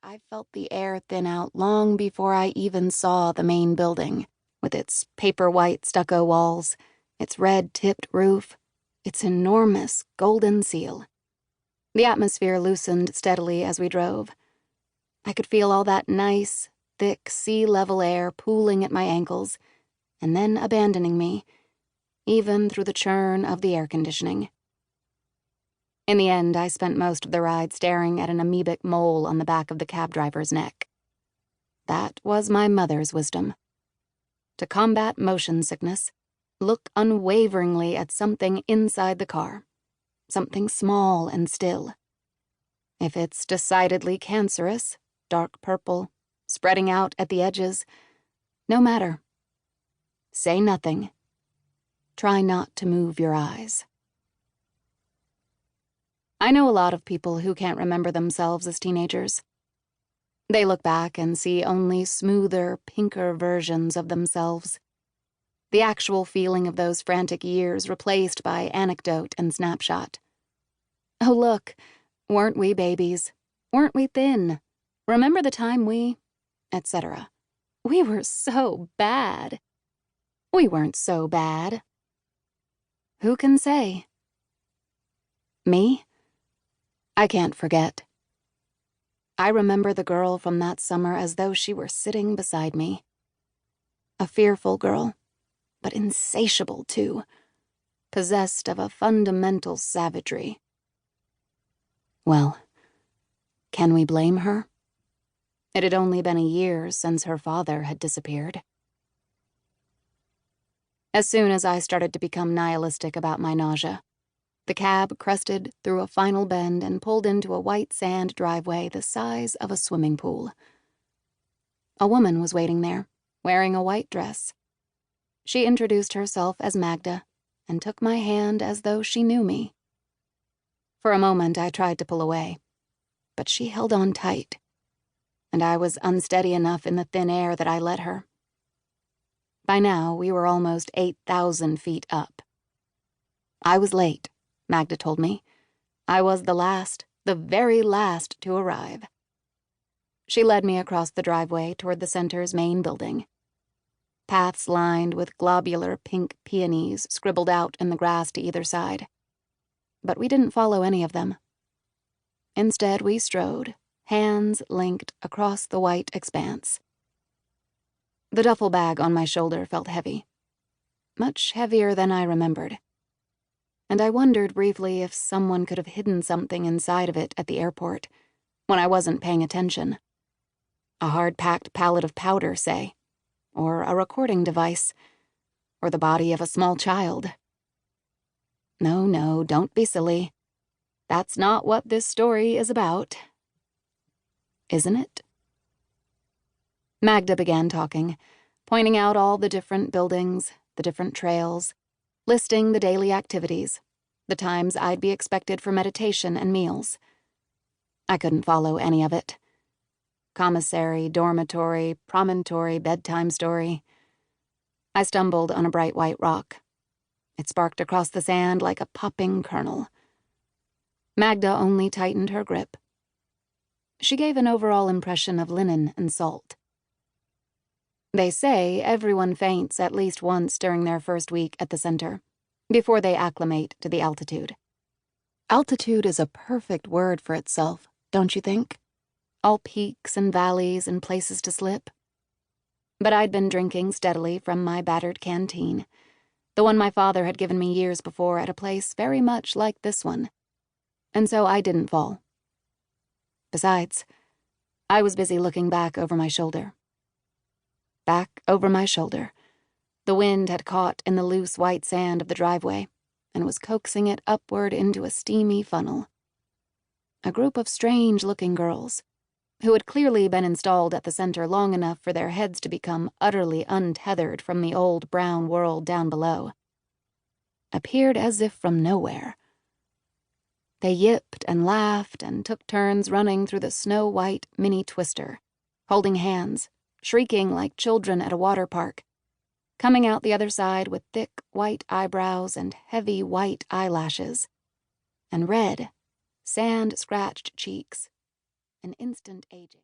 I felt the air thin out long before I even saw the main building, with its paper-white stucco walls, its red-tipped roof, its enormous golden seal. The atmosphere loosened steadily as we drove. I could feel all that nice, thick sea-level air pooling at my ankles, and then abandoning me, even through the churn of the air conditioning. In the end, I spent most of the ride staring at an amoebic mole on the back of the cab driver's neck. That was my mother's wisdom. To combat motion sickness, look unwaveringly at something inside the car, something small and still. If it's decidedly cancerous, dark purple, spreading out at the edges, no matter. Say nothing. Try not to move your eyes. I know a lot of people who can't remember themselves as teenagers. They look back and see only smoother, pinker versions of themselves. The actual feeling of those frantic years replaced by anecdote and snapshot. Oh, look, weren't we babies? Weren't we thin? Remember the time we... etc. We were so bad. We weren't so bad. Who can say? Me? I can't forget. I remember the girl from that summer as though she were sitting beside me. A fearful girl, but insatiable too, possessed of a fundamental savagery. Well, can we blame her? It had only been a year since her father had disappeared. As soon as I started to become nihilistic about my nausea, the cab crested through a final bend and pulled into a white sand driveway the size of a swimming pool. A woman was waiting there, wearing a white dress. She introduced herself as Magda and took my hand as though she knew me. For a moment I tried to pull away, but she held on tight, and I was unsteady enough in the thin air that I let her. By now, we were almost 8,000 feet up. I was late, Magda told me. I was the last, the very last to arrive. She led me across the driveway toward the center's main building. Paths lined with globular pink peonies scribbled out in the grass to either side. But we didn't follow any of them. Instead, we strode, hands linked across the white expanse. The duffel bag on my shoulder felt heavy, much heavier than I remembered. And I wondered briefly if someone could have hidden something inside of it at the airport when I wasn't paying attention. A hard-packed pallet of powder, say, or a recording device, or the body of a small child. No, don't be silly. That's not what this story is about. Isn't it? Magda began talking, pointing out all the different buildings, the different trails, listing the daily activities, the times I'd be expected for meditation and meals. I couldn't follow any of it. Commissary, dormitory, promontory, bedtime story. I stumbled on a bright white rock. It sparked across the sand like a popping kernel. Magda only tightened her grip. She gave an overall impression of linen and salt. They say everyone faints at least once during their first week at the center, before they acclimate to the altitude. Altitude is a perfect word for itself, don't you think? All peaks and valleys and places to slip. But I'd been drinking steadily from my battered canteen, the one my father had given me years before at a place very much like this one, and so I didn't fall. Besides, I was busy looking back over my shoulder. Back over my shoulder. The wind had caught in the loose white sand of the driveway and was coaxing it upward into a steamy funnel. A group of strange-looking girls, who had clearly been installed at the center long enough for their heads to become utterly untethered from the old brown world down below, appeared as if from nowhere. They yipped and laughed and took turns running through the snow-white mini twister, holding hands, shrieking like children at a water park, coming out the other side with thick white eyebrows and heavy white eyelashes, and red, sand-scratched cheeks, an instant aging.